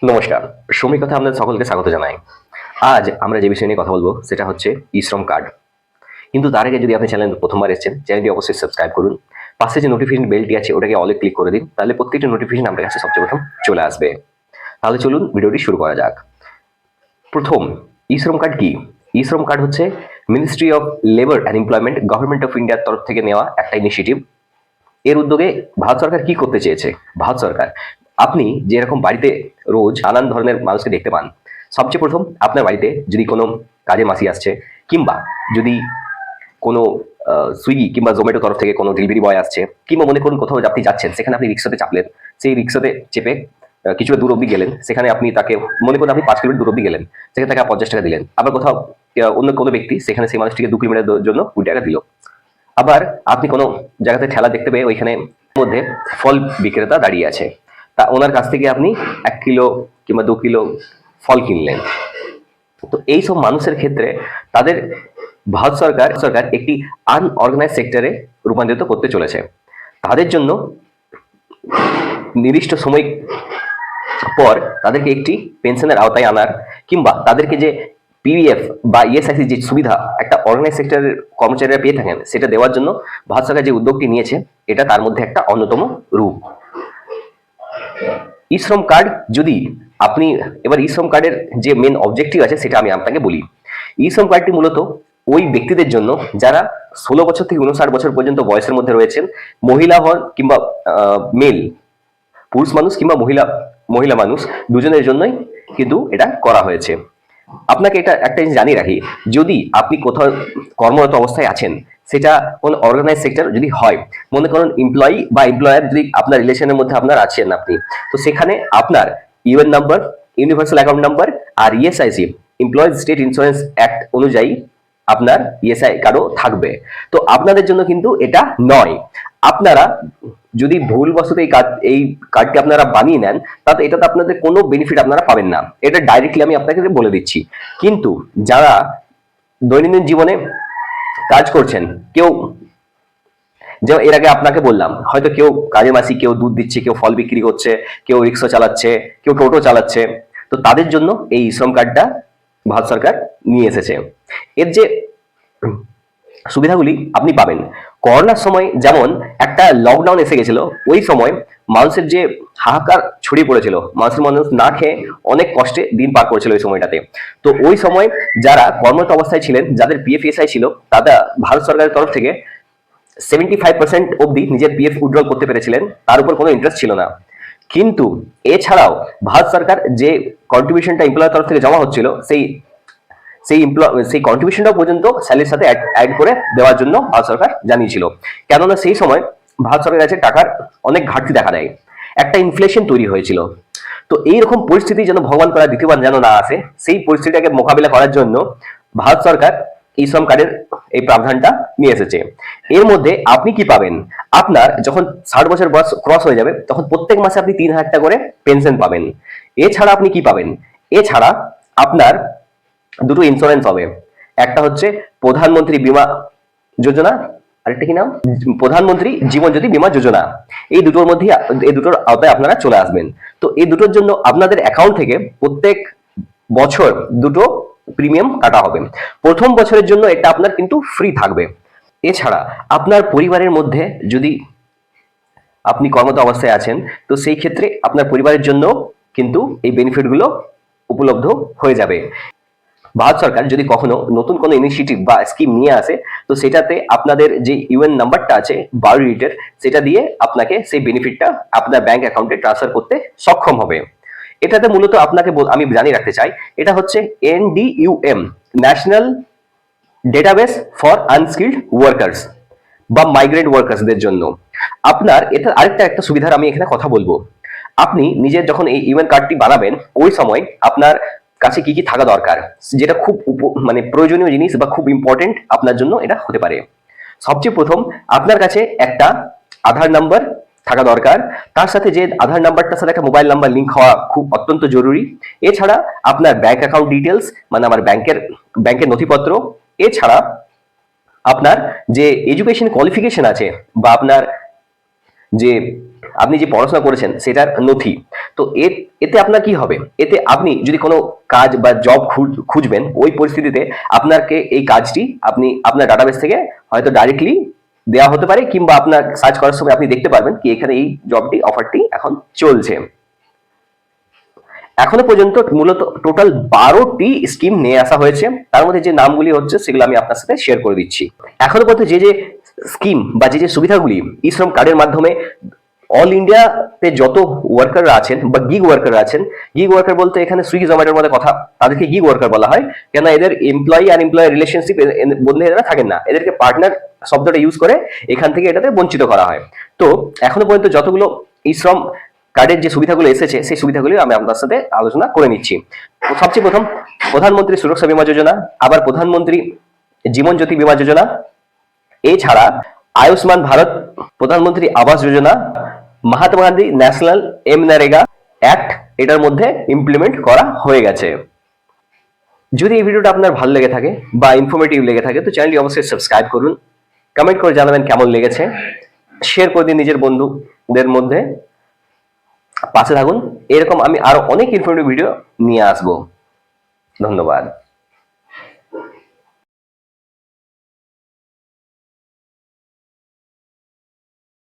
নমস্কার। শ্রমিক কথা আপনাদের সকলকে স্বাগত জানাই। আজ আমরা যে বিষয় নিয়ে কথা বলবো সেটা হচ্ছে ই-শ্রম কার্ড। কিন্তু তার আগে যদি আপনি চ্যানেল প্রথমবার এসেছেন, চ্যানেলটি অবশ্যই সাবস্ক্রাইব করুন। পাশে যে নোটিফিকেশন বেলটি আছে ওটাকে অলে ক্লিক করে দিন, তাহলে প্রত্যেকটি নোটিফিকেশন আপনার কাছে সবচেয়ে প্রথম চলে আসবে। তাহলে চলুন ভিডিওটি শুরু করা যাক। প্রথম, ই-শ্রম কার্ড কি? ই-শ্রম কার্ড হচ্ছে ministry of labour and employment, government of ইন্ডিয়ার তরফ থেকে নেওয়া একটা ইনিশিয়েটিভ। এর উদ্যোগে ভারত সরকার কি করতে চেয়েছে? ভারত সরকার, আপনি যেরকম বাড়িতে রোজ নানান ধরনের মানুষকে দেখতে পান, সবচেয়ে প্রথম আপনার বাড়িতে যদি কোনো কাজের মাসি আসছে, কিংবা যদি কোনো সুইগি কিংবা জোম্যাটো তরফ থেকে কোনো ডেলিভারি বয় আসছে, কিংবা মনে করুন কোথাও আপনি যাচ্ছেন, সেখানে আপনি রিক্সাতে চাপলেন, সেই রিক্সাতে চেপে কিছুটা দূর অব্দি গেলেন, সেখানে আপনি তাকে মনে করুন আপনি 5 কিলোমিটার দূর অব্দি গেলেন, সেখানে তাকে 50 টাকা দিলেন। আবার কোথাও অন্য কোনো ব্যক্তি সেখানে সেই মানুষটিকে 2 কিলোমিটার জন্য 20 টাকা দিল। আবার আপনি কোনো জায়গাতে ঠেলা দেখতে পেয়ে ওইখানে মধ্যে ফল বিক্রেতা দাঁড়িয়ে আছে, তা ওনার কাছ থেকে আপনি 1 কিলো কিংবা 2 কিলো ফল কিনলেন। তো এই সব মানুষের ক্ষেত্রে তাদের ভারত সরকার একটি আনঅর্গানাইজ সেক্টরে রূপান্তরিত করতে চলেছে। তাদের জন্য নির্দিষ্ট সময় পর তাদেরকে একটি পেনশনের আওতায় আনার, কিংবা তাদেরকে যে পিএফ বা ইএসআইসি যে সুবিধা একটা অর্গানাইজ সেক্টরের কর্মচারীরা পেয়ে থাকেন, সেটা দেওয়ার জন্য ভারত সরকার যে উদ্যোগটি নিয়েছে, এটা তার মধ্যে একটা অন্যতম রূপ। ই শ্রম কার্ড যদি আপনি এবার ই শ্রম কার্ডের যে মেন অবজেক্টিভ আছে সেটা আমি আপনাকে বলি। ই শ্রম কার্ডটি মূলত ওই ব্যক্তিদের জন্য যারা 16 বছর থেকে 59 বছর পর্যন্ত বয়সের মধ্যে রয়েছেন, মহিলা হন কিংবা মেল, পুরুষ মানুষ কিংবা মহিলা মহিলা মানুষ, দুজনের জন্যই কিন্তু এটা করা হয়েছে। আপনাকে এটা একটা জিনিস জানিয়ে রাখি, যদি আপনি কোথাও কর্মরত অবস্থায় আছেন, সেটা কোন অর্গানাইজ সেক্টর যদি হয়, মনে করুন এমপ্লয়ি বা এমপ্লয়ার যদি আপনার রিলেশনের মধ্যে আপনার আছেন আপনি, তো সেখানে আপনার UAN number, universal account number আর ESIC, employees state insurance act অনুযায়ী আপনার ইএসআই কার্ডও থাকবে। তো আপনাদের জন্য কিন্তু এটা নয়। আপনারা যদি ভুলবশত এই কার্ডটি আপনারা বানিয়ে নেন, তাতে এটাতে আপনাদের কোনো বেনিফিট আপনারা পাবেন না, এটা ডাইরেক্টলি আমি আপনাকে বলে দিচ্ছি। কিন্তু যারা দৈনন্দিন জীবনে কাজ করছেন, কেউ যেমন এর আগে আপনাকে বললাম, হয়তো কেউ কাজের মাসি, কেউ দুধ দিচ্ছে, কেউ ফল বিক্রি করছে, কেউ রিক্সা চালাচ্ছে, কেউ টোটো চালাচ্ছে, তো তাদের জন্য এই শ্রম কার্ডটা ভারত সরকার নিয়ে এসেছে। এর যে সুবিধাগুলি আপনি পাবেন, করোনার সময় যেমন একটা লকডাউন এসে গেছিল, ওই সময় মানুষের যে হাহাকার ছড়িয়ে পড়েছিল, মানুষ না খেয়ে অনেক কষ্টে দিন পার করেছিল ওই সময়টাতে। তো ওই সময় যারা কর্মরত অবস্থায় ছিলেন, যাদের পিএফএসআই ছিল, তারা ভারত সরকারের তরফ থেকে 75% অব্দি নিজের পিএফ উইথড্রল করতে পেরেছিলেন, তার উপর কোনো ইন্টারেস্ট ছিল না। কিন্তু এছাড়াও ভারত সরকার যে কন্ট্রিবিউশনটা এমপ্লয়ের তরফ থেকে জমা হচ্ছিল, সেই কন্ট্রিবিউশনটা পর্যন্ত স্যালারির সাথে অ্যাড করে দেওয়ার জন্য ভারত সরকার জানিয়েছিল। কেননা সেই সময় ভারত সরকারের কাছে টাকার অনেক ঘাটতি দেখা দেয়, একটা ইনফ্লেশন তৈরি হয়েছিল। তো এইরকম পরিস্থিতি যেন ভগবান করা দ্বিতীয়বার যেন না আসে, সেই পরিস্থিতিটাকে মোকাবিলা করার জন্য ভারত সরকার এই শ্রম কার্ডের এই প্রাবধানটা নিয়ে এসেছে। এর মধ্যে আপনি কি পাবেন? আপনার যখন 60 বছর বয়স ক্রস হয়ে যাবে, তখন প্রত্যেক মাসে আপনি 3000 টাকা করে পেনশন পাবেন। এছাড়া আপনি কি পাবেন? এছাড়া আপনার দুটো ইন্স্যুরেন্স হবে, একটা হচ্ছে প্রধানমন্ত্রী বীমা যোজনা, আরেকটা কি নাম, প্রধানমন্ত্রী জীবন জ্যোতি বীমা যোজনা। এই দুটোর মধ্যে, এই দুটোর আওতায় আপনারা চলে আসবেন। তো এই দুটোর জন্য আপনাদের অ্যাকাউন্ট থেকে প্রত্যেক বছর দুটো প্রিমিয়াম কাটা হবে। প্রথম বছরের জন্য এটা আপনার কিন্তু ফ্রি থাকবে। এছাড়া আপনার পরিবারের মধ্যে যদি আপনি কর্মরত অবস্থায় আছেন, তো সেই ক্ষেত্রে আপনার পরিবারের জন্য কিন্তু এই বেনিফিটগুলো উপলব্ধ হয়ে যাবে। ভারত সরকার যদি কখনো নতুন কোনো ইনিশিয়েটিভ বা স্কিম নিয়ে আসে, তো সেটাতে আপনাদের যে ইউএন নাম্বারটা আছে 12 ডিজিটের, সেটা দিয়ে আপনাকে সেই বেনিফিটটা আপনার ব্যাংক অ্যাকাউন্টে ট্রান্সফার করতে সক্ষম হবে। এটাতে মূলত আপনাকে আমি জানিয়ে রাখতে চাই, এটা হচ্ছে NDUM, national database for unskilled workers বা মাইগ্রেন্ট ওয়ার্কার্সদের জন্য। আপনার এটা একটা সুবিধার আমি এখানে কথা বলবো। আপনি নিজের যখন এই ইউএন কার্ডটি বানাবেন, ওই সময় আপনার কাছে কি কি থাকা দরকার, যেটা খুব মানে প্রয়োজনীয় জিনিস বা খুব ইম্পর্টেন্ট আপনার জন্য এটা হতে পারে। সবচেয়ে প্রথম আপনার কাছে একটা আধার নাম্বার থাকা দরকার, তার সাথে যে আধার নাম্বারটার সাথে একটা মোবাইল নাম্বার লিঙ্ক হওয়া খুব অত্যন্ত জরুরি। এছাড়া আপনার ব্যাংক অ্যাকাউন্ট ডিটেলস, মানে আমার ব্যাংকের নথিপত্র। এছাড়া আপনার যে এডুকেশন কোয়ালিফিকেশন আছে, বা আপনার যে আপনি যে পড়াশোনা করেছেন সেটার নথি। তো এতে আপনার কি হবে, এতে আপনি যদি কোনো কাজ বা জব খুঁজবেন ওই পরিস্থিতিতে আপনাকে এই কাজটি আপনি আপনার ডাটাবেস থেকে হয়তো ডাইরেক্টলি দেওয়া হতে পারে, কিংবা আপনার সার্চ করার সময় আপনি দেখতে পারবেন কি এখানে এই জবটি অফারটি এখন চলছে। এখনো পর্যন্ত মূলত টোটাল 12টি স্কিম নিয়ে আসা হয়েছে, তার মধ্যে যে নামগুলি হচ্ছে সেগুলো আমি আপনার সাথে শেয়ার করে দিচ্ছি। এখনো পর্যন্ত যে স্কিম বা যে সুবিধাগুলি ই শ্রম কার্ডের মাধ্যমে অল ইন্ডিয়াতে যত ওয়ার্কাররা আছেন বা গিগ ওয়ার্কার আছেন, গিগ ওয়ার্কার বলতে এখানে সুইগি জোম্যাটোর মধ্যে কথা, তাদেরকে গিগ ওয়ার্কার বলা হয়, কেন এদের এমপ্লয়ি আর এমপ্লয়ি রিলেশনশিপ বন্ধে এরা থাকেন না, এদেরকে পার্টনার শব্দটা ইউজ করে এখান থেকে এটাতে বঞ্চিত করা হয়। তো এখনো পর্যন্ত যতগুলো ই শ্রম কার্ডের যে সুবিধাগুলো এসেছে সেই সুবিধাগুলি আমি আপনার সাথে আলোচনা করে নিচ্ছি। সবচেয়ে প্রথম প্রধানমন্ত্রী সুরক্ষা বীমা যোজনা, আবার প্রধানমন্ত্রী জীবন জ্যোতি বীমা যোজনা, এছাড়া আয়ুষ্মান ভারত, প্রধানমন্ত্রী আবাস যোজনা, মহাত্মা গান্ধী ন্যাশনাল এমনারেগা অ্যাক্ট এটার মধ্যে ইমপ্লিমেন্ট করা হয়ে গেছে। যদি এই ভিডিওটা আপনার ভালো লেগে থাকে বা ইনফরমেটিভ লেগে থাকে তো চ্যানেলটি অবশ্যই সাবস্ক্রাইব করুন, কমেন্ট করে জানাবেন কেমন লেগেছে, শেয়ার করে দিন নিজের বন্ধুদের মধ্যে, পাশে থাকুন, এরকম আমি আরো অনেক ইনফরমেটিভ ভিডিও নিয়ে আসবো। ধন্যবাদ।